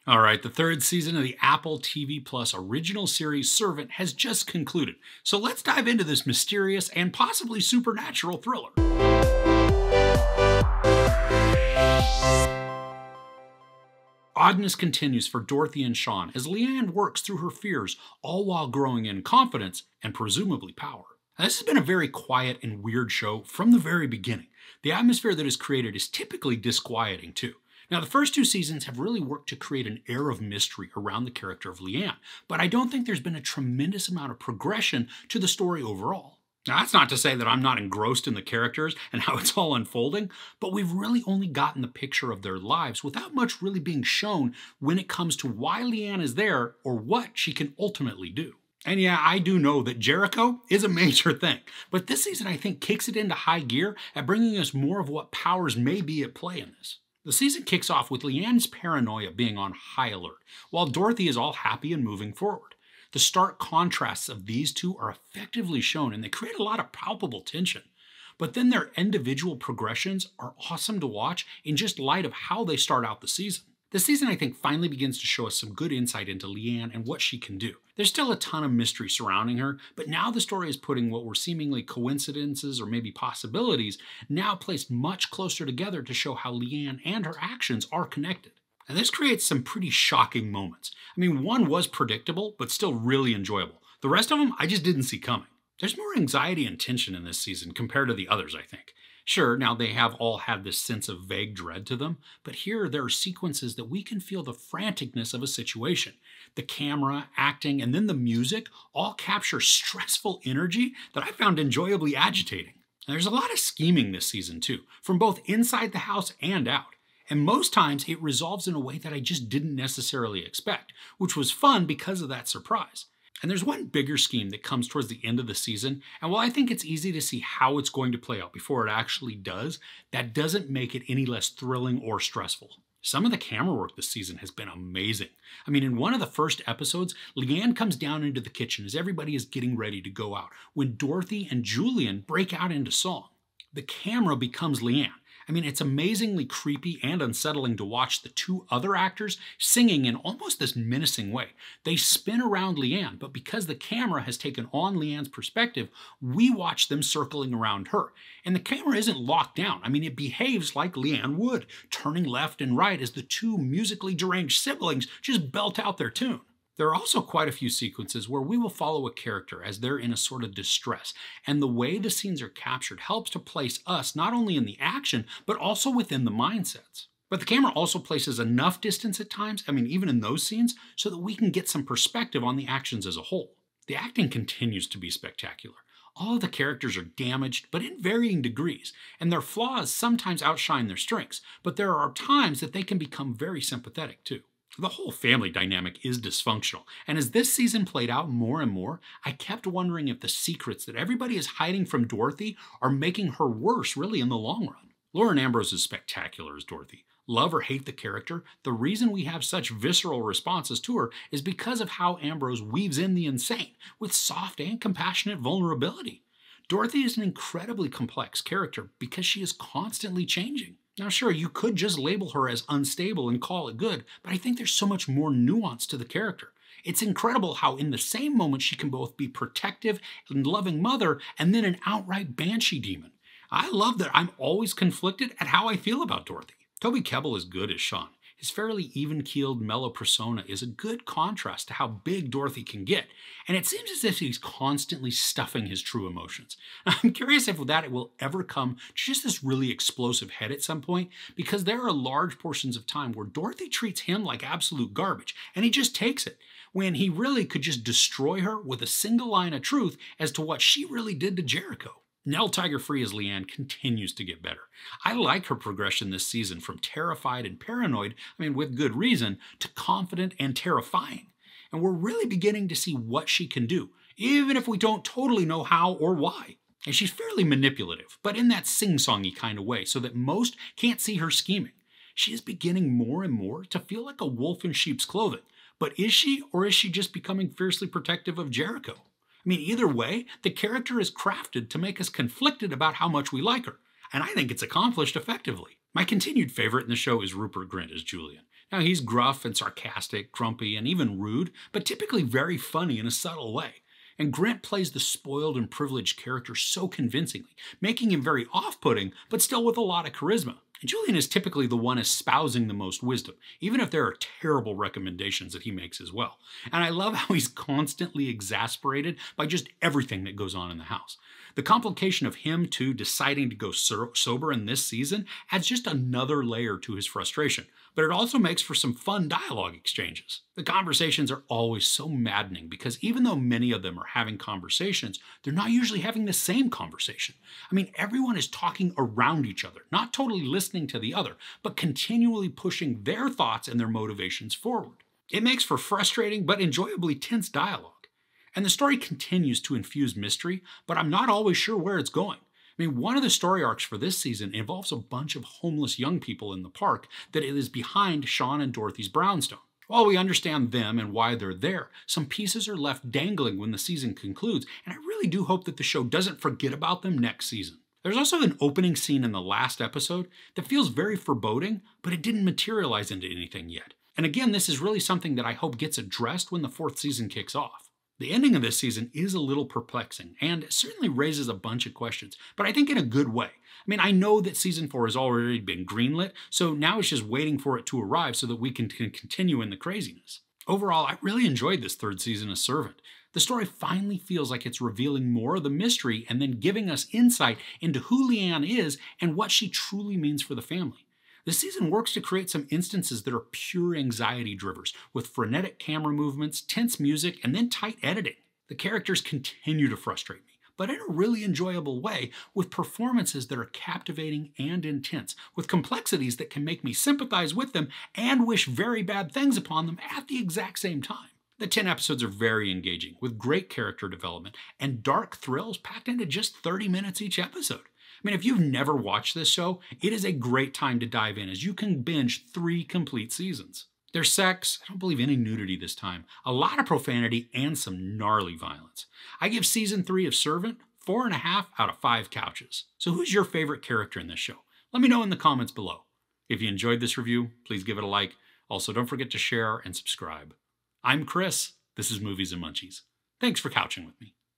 All right, the third season of the Apple TV Plus original series Servant has just concluded. So let's dive into this mysterious and possibly supernatural thriller. Oddness continues for Dorothy and Sean as Leanne works through her fears, all while growing in confidence and presumably power. Now, this has been a very quiet and weird show from the very beginning. The atmosphere that is created is typically disquieting too. Now, the first two seasons have really worked to create an air of mystery around the character of Leanne, but I don't think there's been a tremendous amount of progression to the story overall. Now, that's not to say that I'm not engrossed in the characters and how it's all unfolding, but we've really only gotten the picture of their lives without much really being shown when it comes to why Leanne is there or what she can ultimately do. And yeah, I do know that Jericho is a major thing, but this season I think kicks it into high gear at bringing us more of what powers may be at play in this. The season kicks off with Leanne's paranoia being on high alert, while Dorothy is all happy and moving forward. The stark contrasts of these two are effectively shown and they create a lot of palpable tension. But then their individual progressions are awesome to watch in just light of how they start out the season. The season, I think, finally begins to show us some good insight into Leanne and what she can do. There's still a ton of mystery surrounding her, but now the story is putting what were seemingly coincidences or maybe possibilities now placed much closer together to show how Leanne and her actions are connected. And this creates some pretty shocking moments. I mean, one was predictable, but still really enjoyable. The rest of them, I just didn't see coming. There's more anxiety and tension in this season compared to the others, I think. Sure, now they have all had this sense of vague dread to them, but here there are sequences that we can feel the franticness of a situation. The camera, acting, and then the music all capture stressful energy that I found enjoyably agitating. And there's a lot of scheming this season too, from both inside the house and out. And most times it resolves in a way that I just didn't necessarily expect, which was fun because of that surprise. And there's one bigger scheme that comes towards the end of the season, and while I think it's easy to see how it's going to play out before it actually does, that doesn't make it any less thrilling or stressful. Some of the camera work this season has been amazing. I mean, in one of the first episodes, Leanne comes down into the kitchen as everybody is getting ready to go out, when Dorothy and Julian break out into song. The camera becomes Leanne. I mean, it's amazingly creepy and unsettling to watch the two other actors singing in almost this menacing way. They spin around Leanne, but because the camera has taken on Leanne's perspective, we watch them circling around her. And the camera isn't locked down. I mean, it behaves like Leanne would, turning left and right as the two musically deranged siblings just belt out their tune. There are also quite a few sequences where we will follow a character as they're in a sort of distress, and the way the scenes are captured helps to place us not only in the action, but also within the mindsets. But the camera also places enough distance at times, I mean even in those scenes, so that we can get some perspective on the actions as a whole. The acting continues to be spectacular. All of the characters are damaged, but in varying degrees, and their flaws sometimes outshine their strengths, but there are times that they can become very sympathetic too. The whole family dynamic is dysfunctional, and as this season played out more and more, I kept wondering if the secrets that everybody is hiding from Dorothy are making her worse really in the long run. Lauren Ambrose is spectacular as Dorothy. Love or hate the character, the reason we have such visceral responses to her is because of how Ambrose weaves in the insane with soft and compassionate vulnerability. Dorothy is an incredibly complex character because she is constantly changing. Now sure, you could just label her as unstable and call it good, but I think there's so much more nuance to the character. It's incredible how in the same moment she can both be protective and loving mother and then an outright banshee demon. I love that I'm always conflicted at how I feel about Dorothy. Toby Kebbell is good as Sean. His fairly even-keeled, mellow persona is a good contrast to how big Dorothy can get, and it seems as if he's constantly stuffing his true emotions. I'm curious if that will ever come to just this really explosive head at some point, because there are large portions of time where Dorothy treats him like absolute garbage, and he just takes it, when he really could just destroy her with a single line of truth as to what she really did to Jericho. Nell Tiger Free as Leanne continues to get better. I like her progression this season from terrified and paranoid, I mean with good reason, to confident and terrifying. And we're really beginning to see what she can do, even if we don't totally know how or why. And she's fairly manipulative, but in that sing-songy kind of way so that most can't see her scheming. She is beginning more and more to feel like a wolf in sheep's clothing. But is she, or is she just becoming fiercely protective of Jericho? I mean, either way, the character is crafted to make us conflicted about how much we like her, and I think it's accomplished effectively. My continued favorite in the show is Rupert Grint as Julian. Now, he's gruff and sarcastic, grumpy, and even rude, but typically very funny in a subtle way. And Grant plays the spoiled and privileged character so convincingly, making him very off putting, but still with a lot of charisma. And Julian is typically the one espousing the most wisdom, even if there are terrible recommendations that he makes as well. And I love how he's constantly exasperated by just everything that goes on in the house. The complication of him, too, deciding to go sober in this season adds just another layer to his frustration, but it also makes for some fun dialogue exchanges. The conversations are always so maddening because even though many of them are having conversations, they're not usually having the same conversation. I mean, everyone is talking around each other, not totally listening to the other, but continually pushing their thoughts and their motivations forward. It makes for frustrating but enjoyably tense dialogue. And the story continues to infuse mystery, but I'm not always sure where it's going. I mean, one of the story arcs for this season involves a bunch of homeless young people in the park that is behind Sean and Dorothy's brownstone. While we understand them and why they're there, some pieces are left dangling when the season concludes, and I really do hope that the show doesn't forget about them next season. There's also an opening scene in the last episode that feels very foreboding, but it didn't materialize into anything yet. And again, this is really something that I hope gets addressed when the fourth season kicks off. The ending of this season is a little perplexing and certainly raises a bunch of questions, but I think in a good way. I mean, I know that season 4 has already been greenlit, so now it's just waiting for it to arrive so that we can continue in the craziness. Overall, I really enjoyed this third season of Servant. The story finally feels like it's revealing more of the mystery and then giving us insight into who Leanne is and what she truly means for the family. The season works to create some instances that are pure anxiety drivers, with frenetic camera movements, tense music, and then tight editing. The characters continue to frustrate me, but in a really enjoyable way, with performances that are captivating and intense, with complexities that can make me sympathize with them and wish very bad things upon them at the exact same time. The 10 episodes are very engaging, with great character development and dark thrills packed into just 30 minutes each episode. I mean, if you've never watched this show, it is a great time to dive in as you can binge 3 complete seasons. There's sex, I don't believe any nudity this time, a lot of profanity, and some gnarly violence. I give season 3 of Servant 4.5 out of 5 couches. So who's your favorite character in this show? Let me know in the comments below. If you enjoyed this review, please give it a like. Also, don't forget to share and subscribe. I'm Chris. This is Movies and Munchies. Thanks for couching with me.